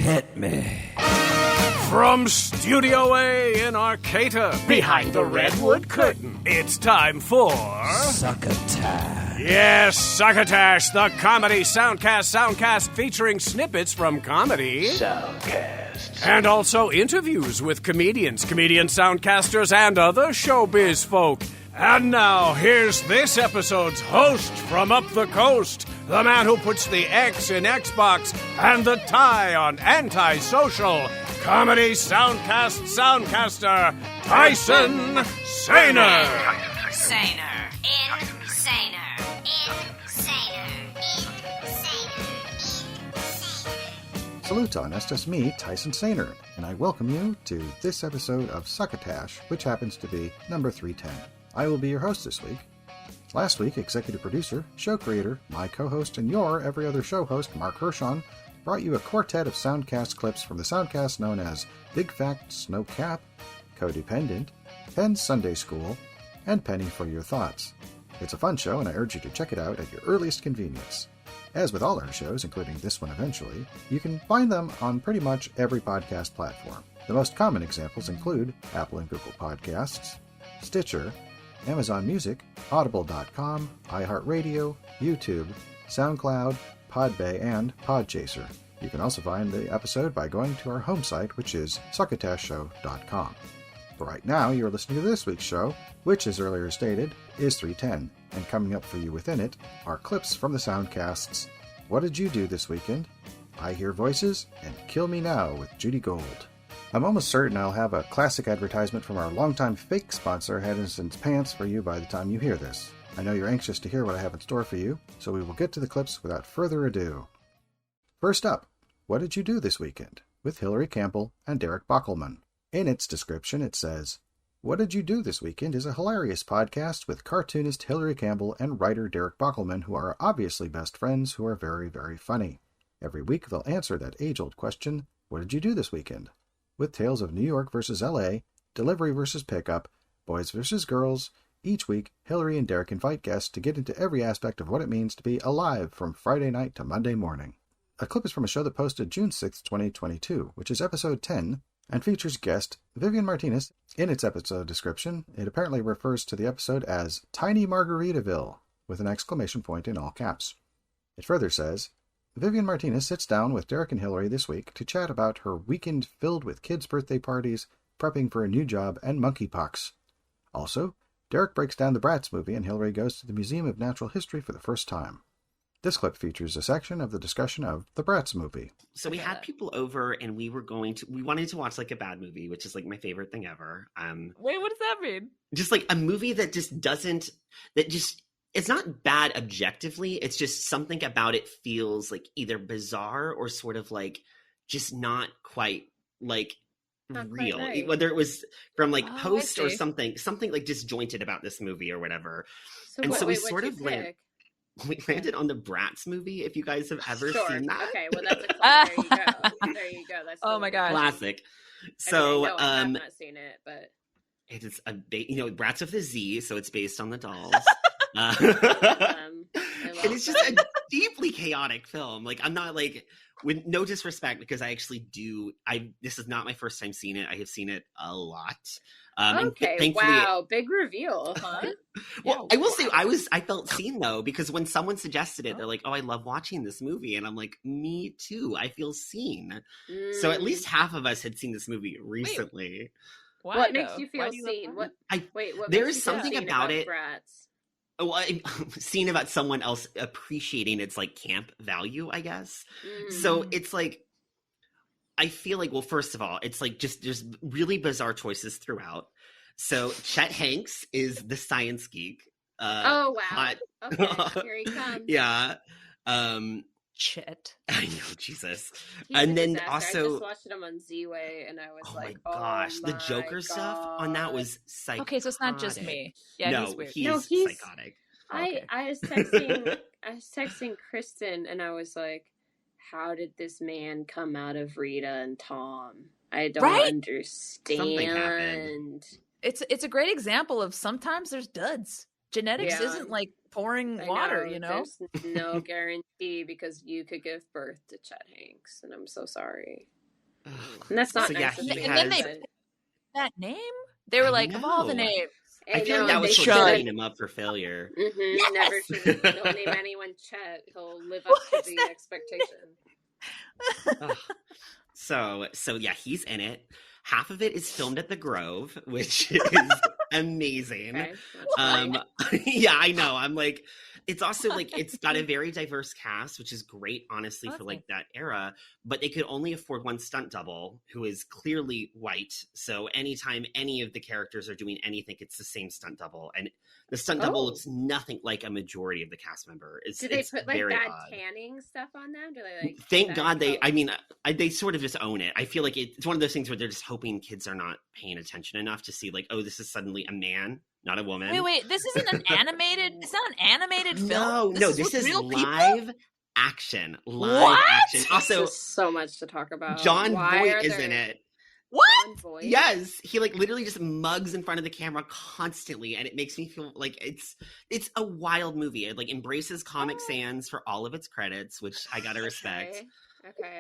Hit me. From Studio A in Arcata, behind the redwood curtain, it's time for... Succotash. Yes, Succotash, the comedy soundcast featuring snippets from comedy. Soundcast. And also interviews with comedians, comedian soundcasters, and other showbiz folk. And now, here's this episode's host from up the coast, the man who puts the X in Xbox and the tie on antisocial, comedy soundcaster, Tyson Saner. Saner. Saluton, Estas me, Tyson Saner, and I welcome you to this episode of Succotash, which happens to be number 310. I will be your host this week. Last week, executive producer, show creator, my co-host, and your every other show host, Marc Hershon, brought you a quartet of soundcast clips from the soundcast known as Big Facts No Cap, CoDependent, Penn Sunday School, and Penny for Your Thoughts. It's a fun show, and I urge you to check it out at your earliest convenience. As with all our shows, including this one eventually, you can find them on pretty much every podcast platform. The most common examples include Apple and Google Podcasts, Stitcher, Amazon Music, Audible.com, iHeartRadio, YouTube, SoundCloud, Podbay, and Podchaser. You can also find the episode by going to our home site, which is succotashshow.com. But right now, you're listening to this week's show, which, as earlier stated, is 310, and coming up for you within it are clips from the soundcasts What Did You Do This Weekend?, I Hear Voices, and Kill Me Now with Judy Gold. I'm almost certain I'll have a classic advertisement from our longtime fake sponsor, Henderson's Pants, for you by the time you hear this. I know you're anxious to hear what I have in store for you, so we will get to the clips without further ado. First up, What Did You Do This Weekend? With Hillary Campbell and Derek Bockelman. In its description, it says, What Did You Do This Weekend is a hilarious podcast with cartoonist Hillary Campbell and writer Derek Bockelman, who are obviously best friends who are very, very funny. Every week they'll answer that age-old question, What did you do this weekend? With tales of New York versus LA, delivery versus pickup, boys versus girls. Each week, Hillary and Derek invite guests to get into every aspect of what it means to be alive from Friday night to Monday morning. A clip is from a show that posted June 6, 2022, which is episode 10, and features guest Vivian Martinez. In its episode description, it apparently refers to the episode as Tiny Margaritaville, with an exclamation point in all caps. It further says, Vivian Martinez sits down with Derek and Hillary this week to chat about her weekend filled with kids' birthday parties, prepping for a new job, and monkeypox. Also, Derek breaks down the Bratz movie and Hillary goes to the Museum of Natural History for the first time. This clip features a section of the discussion of the Bratz movie. So we had people over and we wanted to watch like a bad movie, which is like my favorite thing ever. Wait, what does that mean? Just like a movie that it's not bad objectively. It's just something about it feels like either bizarre or sort of like just not quite like Not real. quite right. Whether it was from like Oh, post I or see. something like disjointed about this movie or whatever. And Wait, so we what'd sort you of pick? we landed on the Bratz movie. If you guys have ever Sure. seen that, Okay, well that's exciting. There you go. There you go. That's Oh my gosh. classic. I So mean, I know I have not seen it, but it is Bratz with a Z, so it's based on the dolls. I And love it's just that. a deeply chaotic film. Like, I'm not like, with no disrespect, because I actually this is not my first time seeing it. I have seen it a lot. And Okay, thankfully, wow, big reveal, huh? well, I will say I felt seen though, because when someone suggested it, they're like, "Oh, I love watching this movie," and I'm like, "Me too. I feel seen." So at least half of us had seen this movie recently. What Why, makes though? you Why feel do you love seen? that? What? Wait, what? There makes is you feel something seen about it- Bratz? Well, I'm seeing about someone else appreciating its like camp value, I guess. So it's like, I feel like, well, first of all, it's like just there's really bizarre choices throughout. So Chet Hanks is the science geek. Oh wow! hot- Okay, here he comes. Yeah. Shit. I know, Jesus. He's And a then disaster. I also- just watched him on Z-Way, and I was Oh like, my gosh, the my Joker stuff on that God. was psychotic. Okay, so it's not just me. Yeah, no, he's weird. he's- psychotic. Okay. I was texting Kristen, and I was like, "How did this man come out of Rita and Tom? I don't Right? Something happened. understand." It's a great example of sometimes there's duds. Genetics Yeah. isn't like pouring water, you know? There's no guarantee because you could give birth to Chet Hanks, and I'm so sorry. And that's not nice. And then they picked that name? They were like, of all the names. I feel like that was setting him up for failure. Mm-hmm. Yes! Never should. Don't name anyone Chet. He'll live up to the expectation. So yeah, he's in it. Half of it is filmed at the Grove, which is amazing. Okay, yeah, I know. I'm like, it's also like, it's got a very diverse cast, which is great, honestly, for like that era, but they could only afford one stunt double who is clearly white. So anytime any of the characters are doing anything, it's the same stunt double. And the stunt double looks nothing like a majority of the cast member. Do they put like bad tanning stuff on them? Do they like? Thank God they sort of just own it. I feel like it's one of those things where they're just hoping kids are not paying attention enough to see like, oh, this is suddenly a man, not a woman. Wait, this isn't an animated. It's not an animated film. No, this is live action. Action. Also, this is so much to talk about. John Voight is in it. What? Yes, he like literally just mugs in front of the camera constantly, and it makes me feel like it's a wild movie. It like embraces Comic Sans for all of its credits, which I gotta respect. Okay.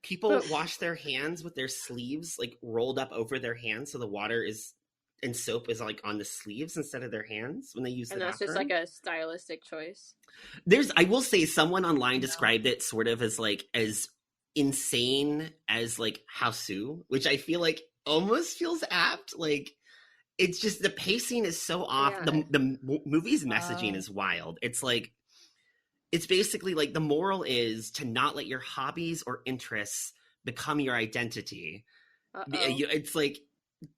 People wash their hands with their sleeves like rolled up over their hands, so the water is and soap is like on the sleeves instead of their hands when they use the bathroom. And that's just like a stylistic choice. I will say, someone online described it sort of as like as insane as like Hausu, which I feel like almost feels apt. Like it's just the pacing is so off. Yeah. The movie's messaging is wild. It's like it's basically like the moral is to not let your hobbies or interests become your identity. It's like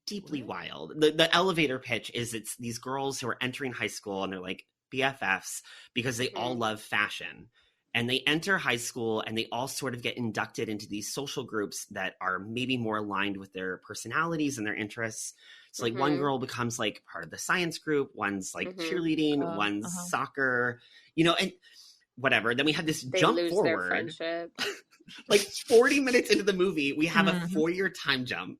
deeply wild. The elevator pitch is it's these girls who are entering high school and they're like BFFs because they all love fashion. And they enter high school and they all sort of get inducted into these social groups that are maybe more aligned with their personalities and their interests. So like one girl becomes like part of the science group, one's like cheerleading, one's soccer, you know, and whatever. Then we have this jump forward. Their friendship. Like 40 minutes into the movie, we have a 4-year time jump.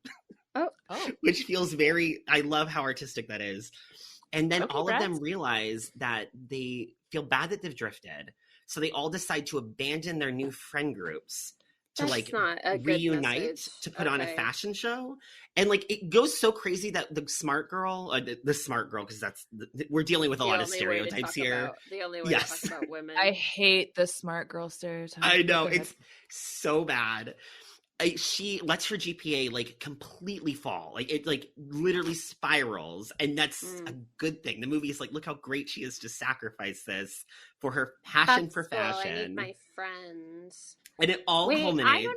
Which feels I love how artistic that is. And then all of them realize that they feel bad that they've drifted. So they all decide to abandon their new friend groups to reunite to put on a fashion show. And like it goes so crazy that the smart girl, because we're dealing with a lot of stereotypes here. The only way to talk about women. I hate the smart girl stereotype. I know, it's so bad. She lets her GPA like completely fall. Like it like literally spirals. And that's a good thing. The movie is like, look how great she is to sacrifice this for her passion for fashion. I need my friends. And it all culminates.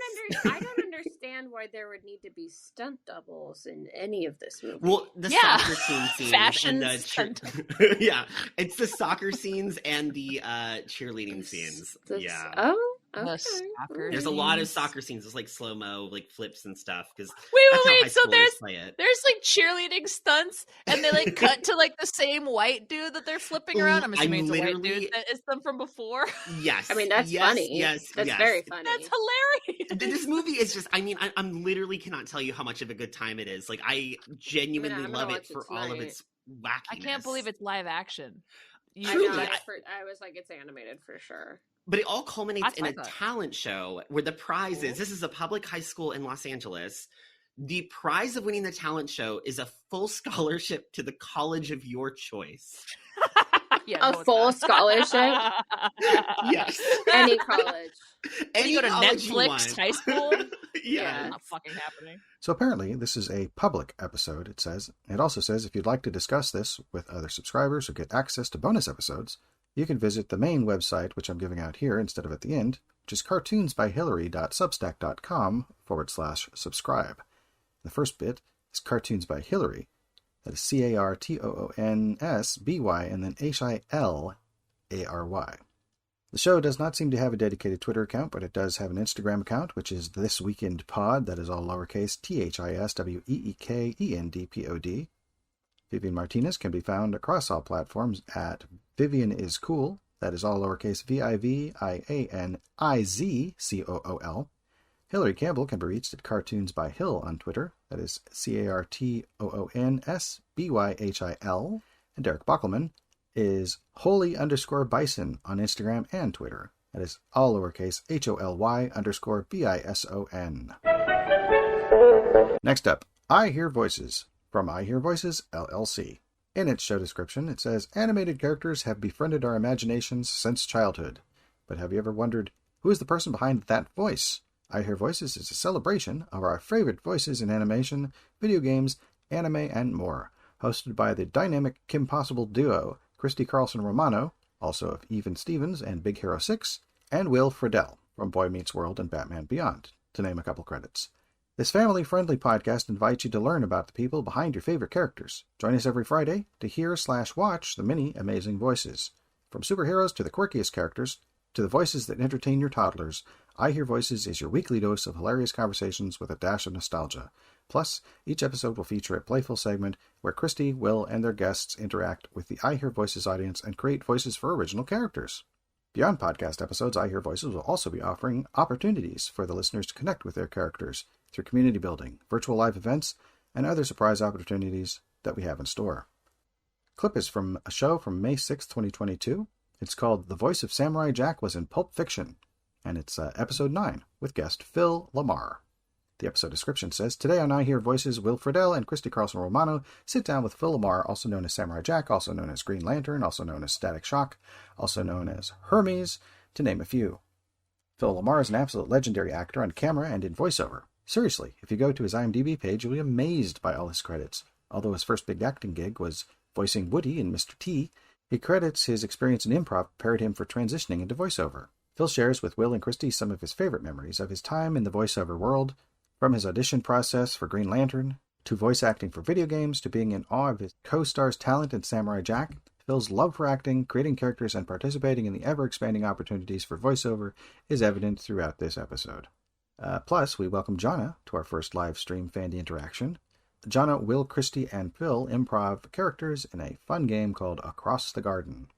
I don't understand why there would need to be stunt doubles in any of this movie. Well, the soccer scenes fashion and yeah, it's the soccer scenes and the cheerleading scenes. Okay. There's a lot of soccer scenes. There's like slow mo, like flips and stuff. Because wait. So there's like cheerleading stunts, and they like cut to like the same white dude that they're flipping around. I'm assuming it's a white dude that is them from before. Yes, I mean that's funny. Yes, that's very funny. That's hilarious. This movie is just. I mean, I'm literally cannot tell you how much of a good time it is. Like I genuinely love it for all of its wackiness. I can't believe it's live action. Truly, I was like, it's animated for sure. But it all culminates in a talent show where the prize is, this is a public high school in Los Angeles. The prize of winning the talent show is a full scholarship to the college of your choice. A full scholarship? Yes. Any college. Any you go to college Netflix high school? Yeah. Not fucking happening. So apparently this is a public episode, it says. It also says if you'd like to discuss this with other subscribers or get access to bonus episodes, you can visit the main website, which I'm giving out here instead of at the end, which is cartoonsbyhillary.substack.com/subscribe. The first bit is Cartoons by Hillary. That is CARTOONSBY and then HILARY. The show does not seem to have a dedicated Twitter account, but it does have an Instagram account, which is This Weekend Pod. That is all lowercase THISWEEKENDPOD. Vivian Martinez can be found across all platforms at Vivian is Cool. That is all lowercase VIVIANIZCOOL. Hillary Campbell can be reached at Cartoons by Hill on Twitter. That is CARTOONSBYHIL. And Derek Bockelman is holy_bison on Instagram and Twitter. That is all lowercase HOLY_BISON. Next up, I Hear Voices from I Hear Voices, LLC. In its show description, it says, animated characters have befriended our imaginations since childhood. But have you ever wondered, who is the person behind that voice? I Hear Voices is a celebration of our favorite voices in animation, video games, anime, and more. Hosted by the dynamic Kim Possible duo, Christy Carlson Romano, also of Even Stevens and Big Hero 6, and Will Friedle from Boy Meets World and Batman Beyond, to name a couple credits. This family-friendly podcast invites you to learn about the people behind your favorite characters. Join us every Friday to hear/watch the many amazing voices. From superheroes to the quirkiest characters, to the voices that entertain your toddlers, I Hear Voices is your weekly dose of hilarious conversations with a dash of nostalgia. Plus, each episode will feature a playful segment where Christy, Will, and their guests interact with the I Hear Voices audience and create voices for original characters. Beyond podcast episodes, I Hear Voices will also be offering opportunities for the listeners to connect with their characters through community building, virtual live events, and other surprise opportunities that we have in store. Clip is from a show from May 6, 2022. It's called The Voice of Samurai Jack Was in Pulp Fiction, and it's episode 9 with guest Phil Lamar. The episode description says, today on I Hear Voices, Will Friedle and Christy Carlson Romano sit down with Phil Lamar, also known as Samurai Jack, also known as Green Lantern, also known as Static Shock, also known as Hermes, to name a few. Phil Lamar is an absolute legendary actor on camera and in voiceover. Seriously, if you go to his IMDb page, you'll be amazed by all his credits. Although his first big acting gig was voicing Woody in Mr. T, he credits his experience in improv prepared him for transitioning into voiceover. Phil shares with Will and Christy some of his favorite memories of his time in the voiceover world, from his audition process for Green Lantern, to voice acting for video games, to being in awe of his co-star's talent in Samurai Jack. Phil's love for acting, creating characters, and participating in the ever-expanding opportunities for voiceover is evident throughout this episode. Plus, we welcome Jonna to our first live stream Fandy interaction. Jonna, Will, Christy, and Phil improv characters in a fun game called Across the Garden.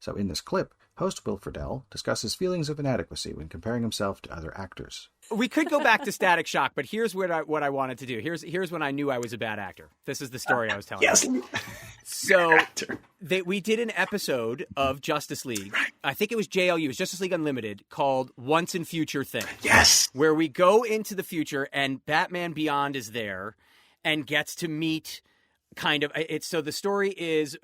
So in this clip, host Will Friedle discusses feelings of inadequacy when comparing himself to other actors. We could go back to Static Shock, but here's what I wanted to do. Here's when I knew I was a bad actor. This is the story I was telling yes. you. So we did an episode of Justice League. Right. I think it was JLU, it was Justice League Unlimited, called Once in Future Thing. Yes. Where we go into the future and Batman Beyond is there and gets to meet so the story is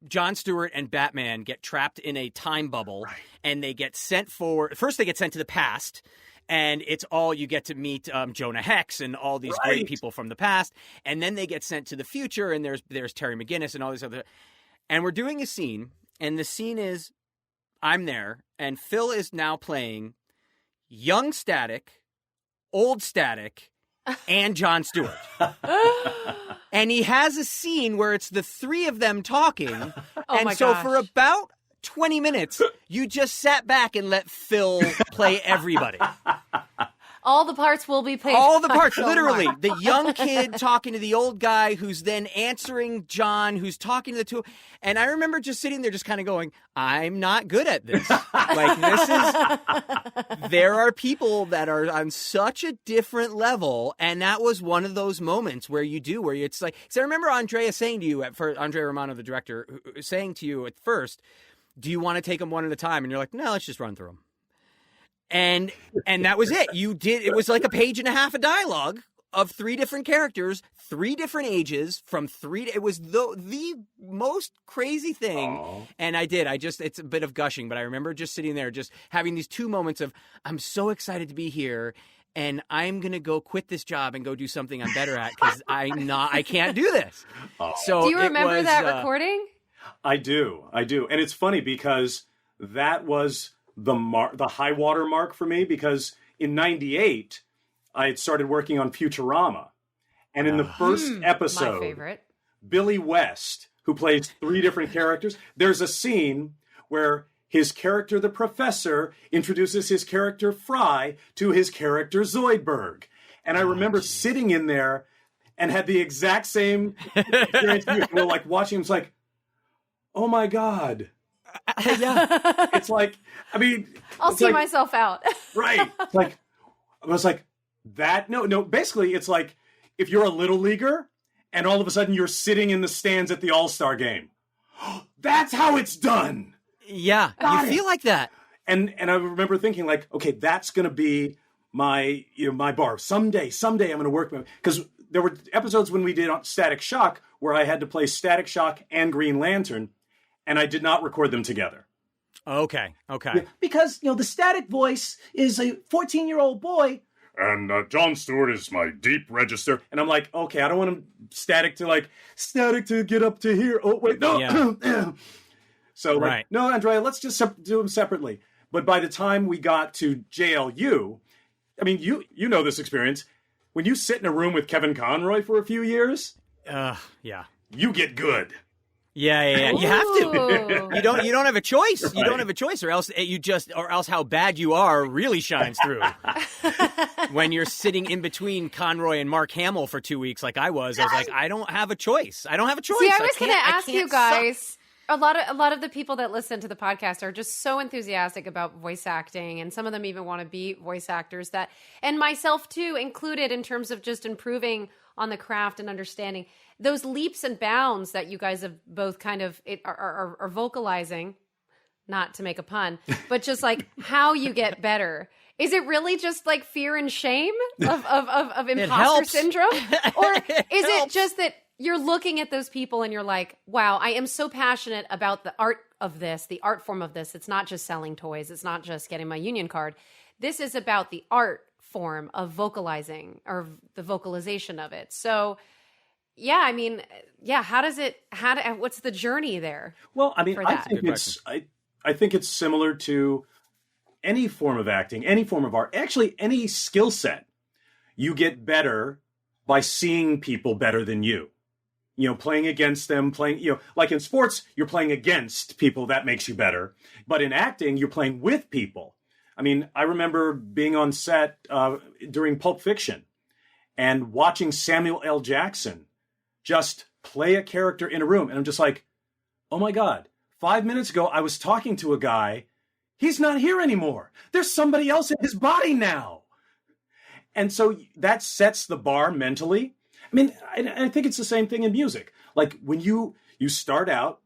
Jon Stewart and Batman get trapped in a time bubble, right, and they get sent first they get sent to the past, and it's all, you get to meet Jonah Hex and all these great people from the past, and then they get sent to the future, and there's Terry McGinnis and all these other, and we're doing a scene, and the scene is, I'm there, and Phil is now playing young Static, old Static, and Jon Stewart. And he has a scene where it's the three of them talking. For about 20 minutes, you just sat back and let Phil play everybody. All the parts will be played. All the parts, literally. The young kid talking to the old guy who's then answering John, who's talking to the two. And I remember just sitting there just kind of going, I'm not good at this. There are people that are on such a different level. And that was one of those moments where it's like, because I remember Andrea saying to you, Andrea Romano, the director, saying to you at first, do you want to take them one at a time? And you're like, no, let's just run through them. And that was it. It was like a page and a half of dialogue of three different characters, three different ages, it was the most crazy thing. Aww. And it's a bit of gushing, but I remember just sitting there, just having these two moments of, I'm so excited to be here, and I'm going to go quit this job and go do something I'm better at, because I can't do this. Oh. So do you remember that recording? I do. And it's funny because that was the high water mark for me, because in 98 I had started working on Futurama, and in the first episode, my favorite, Billy West, who plays three different characters, there's a scene where his character, the professor, introduces his character Fry to his character Zoidberg, and I remember sitting in there and had the exact same experience. We're like watching him, it's like, oh my God. Yeah. It's like, I'll see myself out. Right. Like, I was like, no, basically it's like if you're a little leaguer and all of a sudden you're sitting in the stands at the All-Star game. That's how it's done. Yeah, Got you feel like that. And I remember thinking like, okay, that's going to be my bar. Someday I'm going to work with, because there were episodes when we did on Static Shock where I had to play Static Shock and Green Lantern, and I did not record them together. Okay. Yeah, because, the Static voice is a 14-year-old boy. And John Stewart is my deep register. And I'm like, okay, I don't want him Static to get up to here. Oh, wait, no. Yeah. So, right. No, Andrea, let's just do them separately. But by the time we got to JLU, I mean, you know this experience. When you sit in a room with Kevin Conroy for a few years, yeah, you get good. Yeah. You have to. Ooh. You don't have a choice. Right. You don't have a choice, or else how bad you are really shines through. When you're sitting in between Conroy and Mark Hamill for 2 weeks, like I was like, I don't have a choice. See, I was going to ask you guys. A lot of the people that listen to the podcast are just so enthusiastic about voice acting, and some of them even want to be voice actors. And myself too, included, in terms of just improving on the craft and understanding those leaps and bounds that you guys have both kind of are vocalizing. Not to make a pun, but just like how you get better. Is it really just like fear and shame of imposter syndrome, or is it just that you're looking at those people and you're like, wow, I am so passionate about the art of this, the art form of this. It's not just selling toys. It's not just getting my union card. This is about the art form of vocalizing, or the vocalization of it. So, yeah, I mean, what's the journey there? Well, I mean, I think it's similar to any form of acting, any form of art, actually any skill set. You get better by seeing people better than you. Playing against them, like in sports, you're playing against people, that makes you better. But in acting, you're playing with people. I mean, I remember being on set during Pulp Fiction and watching Samuel L. Jackson just play a character in a room. And I'm just like, oh my God, 5 minutes ago, I was talking to a guy. He's not here anymore. There's somebody else in his body now. And so that sets the bar mentally. I mean, I think it's the same thing in music. Like when you start out,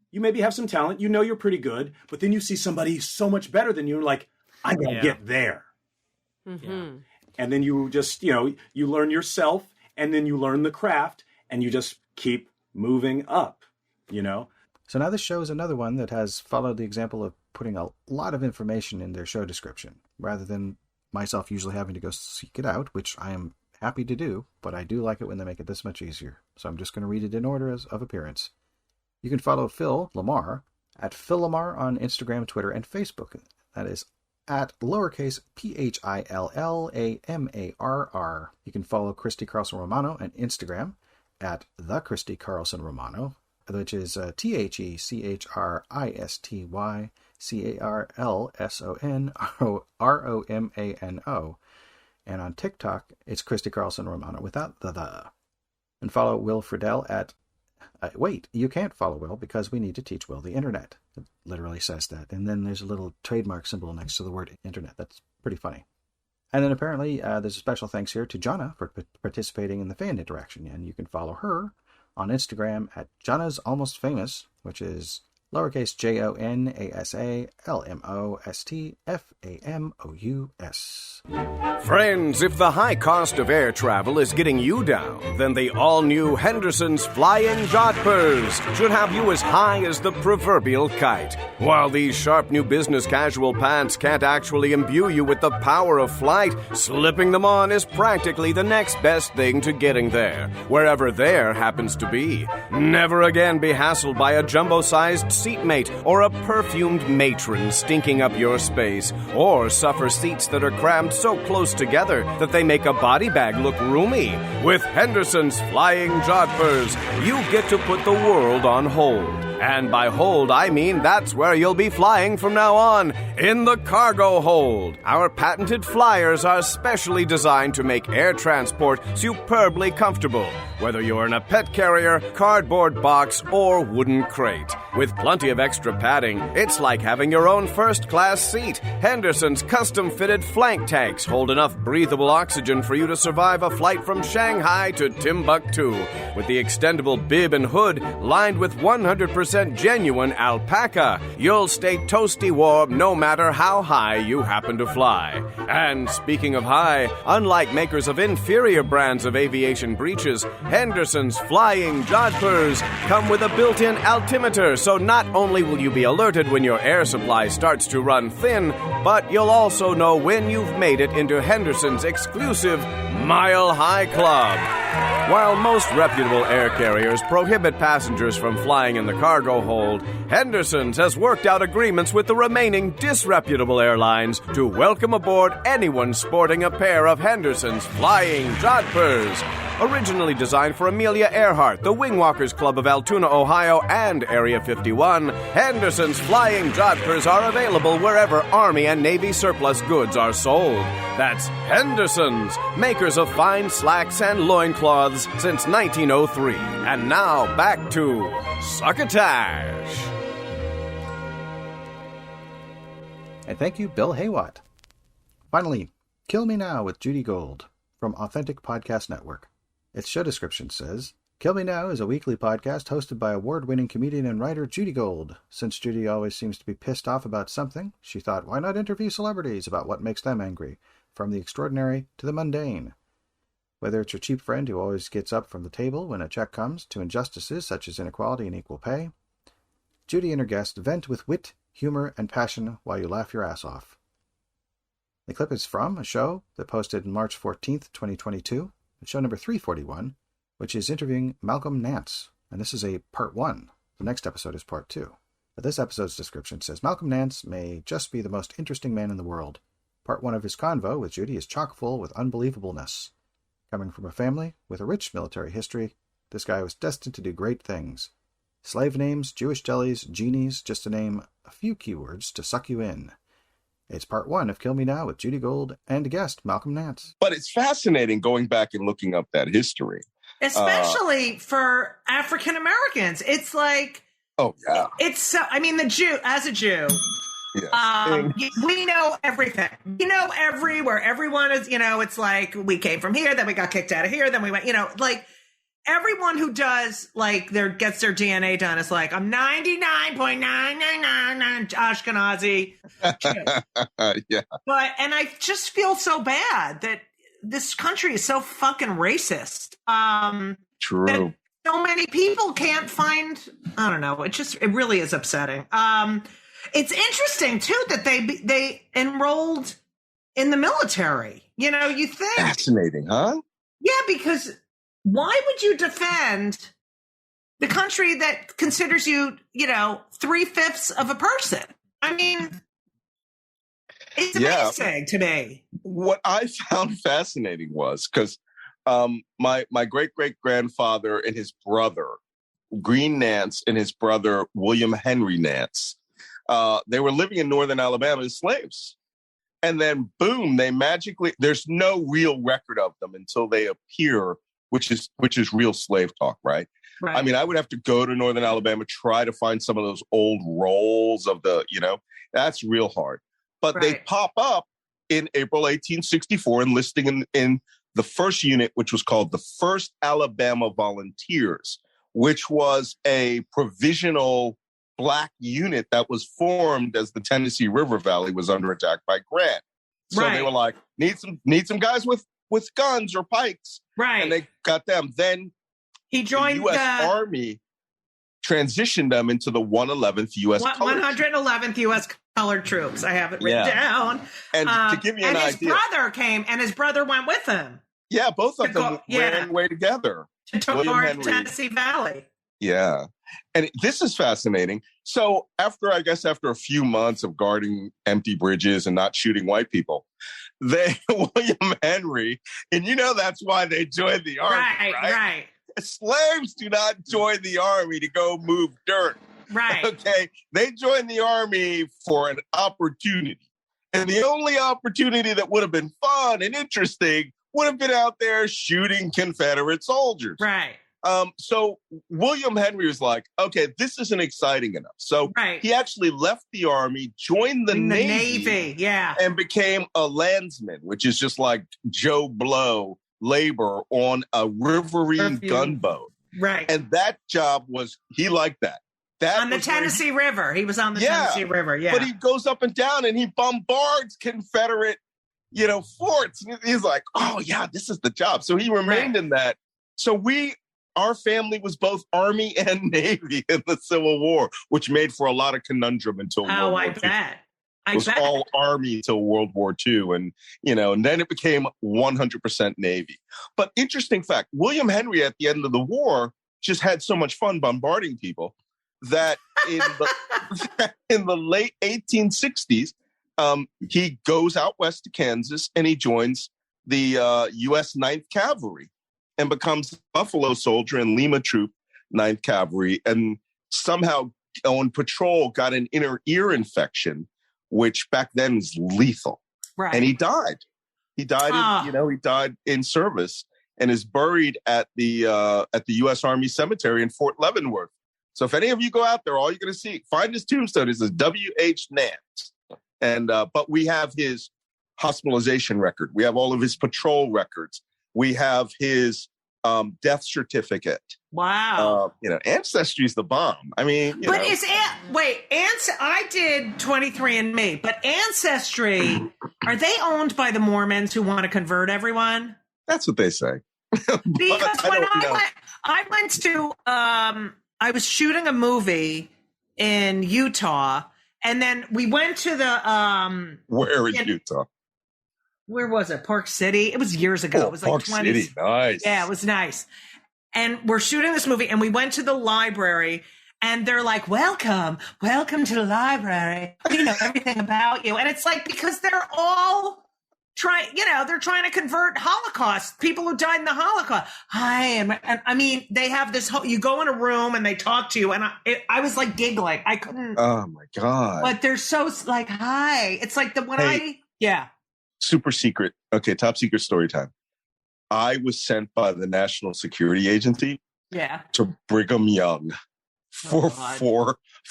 you maybe have some talent, you're pretty good, but then you see somebody so much better than you, and like, I gotta get there. Mm-hmm. Yeah. And then you just, you learn yourself, and then you learn the craft, and you just keep moving up, So now this show is another one that has followed the example of putting a lot of information in their show description, rather than myself usually having to go seek it out, which I am happy to do, but I do like it when they make it this much easier. So I'm just going to read it in order of appearance. You can follow Phil Lamar at Phil Lamar on Instagram, Twitter, and Facebook. That is at lowercase PhilLamarr. You can follow Christy Carlson Romano on Instagram at the Christy Carlson Romano, which is TheChristieCarlsonRomano. And on TikTok, it's Christy Carlson Romano without the. And follow Will Friedle at... wait, you can't follow Will because we need to teach Will the internet. It literally says that. And then there's a little trademark symbol next to the word internet. That's pretty funny. And then apparently there's a special thanks here to Jonna for participating in the fan interaction. And you can follow her on Instagram at Jonna's Almost Famous, which is lowercase JONASALMOSTFAMOUS. Friends, if the high cost of air travel is getting you down, then the all-new Henderson's Flying Jodhpurs should have you as high as the proverbial kite. While these sharp new business casual pants can't actually imbue you with the power of flight, slipping them on is practically the next best thing to getting there, wherever there happens to be. Never again be hassled by a jumbo-sized seatmate or a perfumed matron stinking up your space, or suffer seats that are crammed so close together that they make a body bag look roomy. With Henderson's Flying Jodhpurs, you get to put the world on hold. And by hold, I mean that's where you'll be flying from now on, in the cargo hold. Our patented flyers are specially designed to make air transport superbly comfortable, whether you're in a pet carrier, cardboard box, or wooden crate. With plenty of extra padding, it's like having your own first-class seat. Henderson's custom-fitted flank tanks hold enough breathable oxygen for you to survive a flight from Shanghai to Timbuktu. With the extendable bib and hood lined with 100% 100% genuine alpaca. You'll stay toasty warm no matter how high you happen to fly. And speaking of high, unlike makers of inferior brands of aviation breeches, Henderson's flying jodhpurs come with a built-in altimeter, so not only will you be alerted when your air supply starts to run thin, but you'll also know when you've made it into Henderson's exclusive Mile High Club. While most reputable air carriers prohibit passengers from flying in the cargo hold, Henderson's has worked out agreements with the remaining disreputable airlines to welcome aboard anyone sporting a pair of Henderson's flying jodhpurs. Originally designed for Amelia Earhart, the Wingwalkers Club of Altoona, Ohio, and Area 51, Henderson's flying jodhpurs are available wherever Army and Navy surplus goods are sold. That's Henderson's, makers of fine slacks and loincloths since 1903. And now back to Succotash. And thank you, Bill Haywatt. Finally, Kill Me Now with Judy Gold from Authentic Podcast Network. Its show description says, Kill Me Now is a weekly podcast hosted by award-winning comedian and writer Judy Gold. Since Judy always seems to be pissed off about something, she thought, why not interview celebrities about what makes them angry, from the extraordinary to the mundane. Whether it's your cheap friend who always gets up from the table when a check comes, to injustices such as inequality and equal pay, Judy and her guest vent with wit, humor, and passion while you laugh your ass off. The clip is from a show that posted March 14th, 2022, show number 341, which is interviewing Malcolm Nance, and this is a part 1. The next episode is part 2. But this episode's description says, Malcolm Nance may just be the most interesting man in the world. Part 1 of his convo with Judy is chock full with unbelievableness. Coming from a family with a rich military history, this guy was destined to do great things. Slave names, Jewish jellies, genies, just to name a few keywords to suck you in. It's part 1 of Kill Me Now with Judy Gold and guest Malcolm Nance. But it's fascinating going back and looking up that history. Especially for African Americans. It's like, oh, yeah. It's so, I mean, as a Jew, yes. We know everything. We know where everyone is, it's like we came from here, then we got kicked out of here, then we went, like everyone who does gets their DNA done is like, I'm 99.9999 Ashkenazi. Yeah. And I just feel so bad that this country is so fucking racist. True. That so many people can't find, I don't know. It really is upsetting. It's interesting too that they enrolled in the military. You think fascinating, huh? Yeah, because why would you defend the country that considers you, 3/5 of a person? I mean, it's amazing to me. What I found fascinating was because my great-great-grandfather and his brother, Green Nance, and his brother, William Henry Nance, they were living in northern Alabama as slaves. And then, boom, there's no real record of them until they appear, which is real slave talk, right? Right. I mean, I would have to go to northern Alabama, try to find some of those old rolls of that's real hard. But they pop up in April 1864, enlisting in the first unit, which was called the 1st Alabama Volunteers, which was a provisional Black unit that was formed as the Tennessee River Valley was under attack by Grant. So they were like, need some guys with guns or pikes. Right. And they got them. Then he joined the U.S. Army, transitioned them into the 111th U.S. 111th U.S. Colored Troops. I have it written down. And to give you an idea. And his brother came, and his brother went with him. Yeah, both of them ran away together. To Tennessee Valley. Yeah. And this is fascinating. So after a few months of guarding empty bridges and not shooting white people, William Henry, and that's why they joined the army, right? Slaves do not join the army to go move dirt. Right. Okay. They joined the army for an opportunity. And the only opportunity that would have been fun and interesting would have been out there shooting Confederate soldiers. Right. So William Henry was like, okay, this isn't exciting enough. So he actually left the army, joined the Navy, and became a landsman, which is just like Joe Blow labor on a riverine gunboat. Right. And that job he liked that. on the Tennessee River. He was on the Tennessee River, But he goes up and down and he bombards Confederate, forts. He's like, oh, yeah, this is the job. So he remained in that. So our family was both Army and Navy in the Civil War, which made for a lot of conundrum until World War II. Bet. It was all Army till World War II. And, and then it became 100% Navy. But interesting fact, William Henry at the end of the war just had so much fun bombarding people that in the late 1860s, he goes out west to Kansas and he joins the U.S. 9th Cavalry and becomes a Buffalo Soldier in Lima Troop 9th Cavalry, and somehow on patrol got an inner ear infection, which back then was lethal. Right. And he died. He died he died in service and is buried at the U.S. Army Cemetery in Fort Leavenworth. So if any of you go out there, all you're going to find his tombstone is W.H. Nance. And but we have his hospitalization record. We have all of his patrol records. We have his death certificate. Wow. Ancestry is the bomb. I mean, but I did 23andMe, but Ancestry, are they owned by the Mormons who want to convert everyone? That's what they say. Because when I went to, I was shooting a movie in Utah, and then we went to the where in Utah? Where was it? Park City. It was years ago. It was like Park 20. City, nice. Yeah, it was nice. And we're shooting this movie, and we went to the library, and they're like, welcome to the library. We know everything about you. And it's like, because they're all they're trying to convert Holocaust, people who died in the Holocaust. Hi. And I mean, they have this whole, you go in a room and they talk to you. And I was like giggling. I couldn't. Oh my God. But they're so like, hi. It's like super secret. Okay. Top secret story time. I was sent by the National Security Agency to Brigham Young for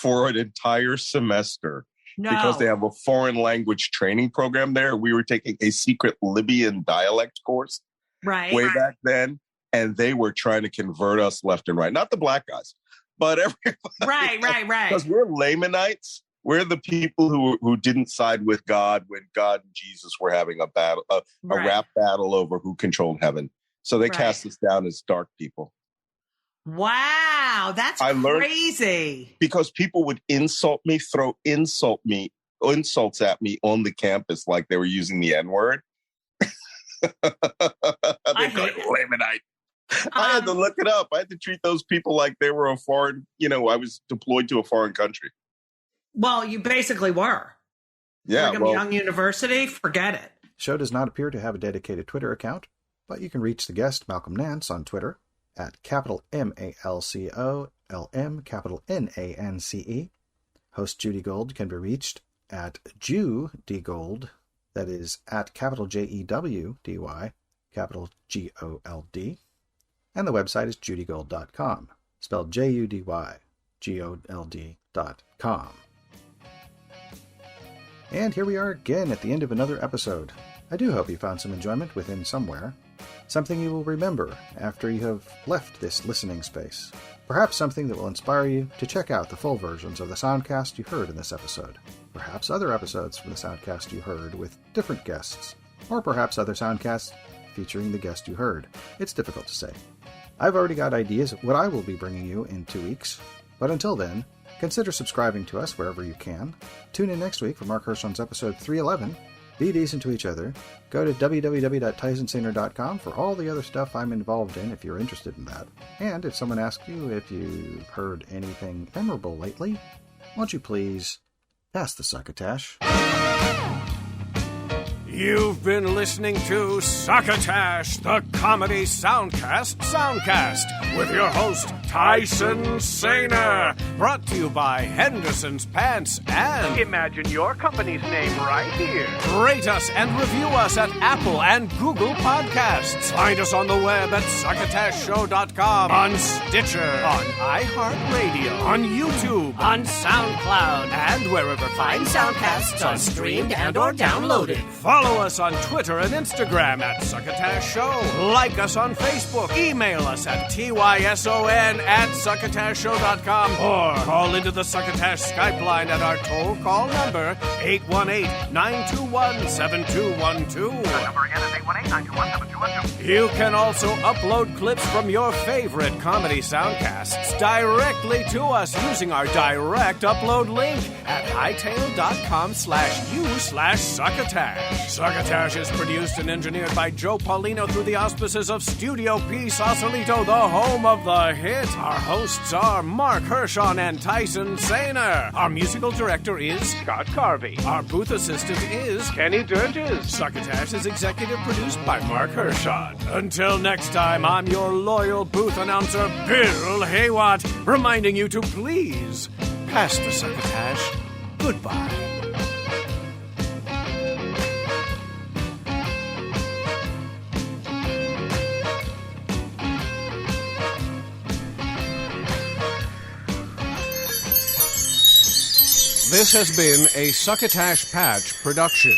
an entire semester. No. Because they have a foreign language training program there. We were taking a secret Libyan dialect course way back then, and they were trying to convert us left and right. Not the black guys, but everybody. Right. Because we're Lamanites. We're the people who didn't side with God when God and Jesus were having a battle, a rap battle over who controlled heaven. So they cast us down as dark people. Wow, that's crazy. Because people would insult me, throw insults at me on the campus like they were using the N-word. They're going, Lamanite. I had to look it up. I had to treat those people like they were a foreign, I was deployed to a foreign country. Well, you basically were. Yeah. Brigham Young University, forget it. The show does not appear to have a dedicated Twitter account, but you can reach the guest, Malcolm Nance, on Twitter at MALCOLM, Host Judy Gold can be reached at JewDGold, that is at JEWDY, GOLD. And the website is judygold.com, spelled JUDYGOLD.com. And here we are again at the end of another episode. I do hope you found some enjoyment within somewhere. Something you will remember after you have left this listening space. Perhaps something that will inspire you to check out the full versions of the soundcast you heard in this episode. Perhaps other episodes from the soundcast you heard with different guests. Or perhaps other soundcasts featuring the guest you heard. It's difficult to say. I've already got ideas of what I will be bringing you in 2 weeks. But until then, consider subscribing to us wherever you can. Tune in next week for Marc Hershon's episode 311. Be decent to each other. Go to www.tysonsaner.com for all the other stuff I'm involved in if you're interested in that. And if someone asks you if you've heard anything memorable lately, won't you please pass the Succotash? You've been listening to Succotash, the comedy soundcast, with your host, Tyson Saner. Brought to you by Henderson's Pants and... Imagine your company's name right here. Rate us and review us at Apple and Google Podcasts. Find us on the web at succotashshow.com, on Stitcher, on iHeartRadio, on YouTube, on SoundCloud, and wherever fine soundcasts are streamed and or downloaded. Follow us on Twitter and Instagram at Succotash Show. Like us on Facebook. Email us at TYSON at succotashshow.com or call into the Succotash Skype line at our toll call number 818-921-7212. That number again is 818-921-7212. You can also upload clips from your favorite comedy soundcasts directly to us using our direct upload link at hightail.com/u/succotash. Succotash is produced and engineered by Joe Paulino through the auspices of Studio P Sausalito, the home of the hit. Our hosts are Marc Hershon and Tyson Saner. Our musical director is Scott Carvey. Our booth assistant is Kenny Durges. Succotash is executive produced by Marc Hershon. Until next time, I'm your loyal booth announcer, Bill Haywatt, reminding you to please pass the Succotash. Goodbye. This has been a Succotash Patch production.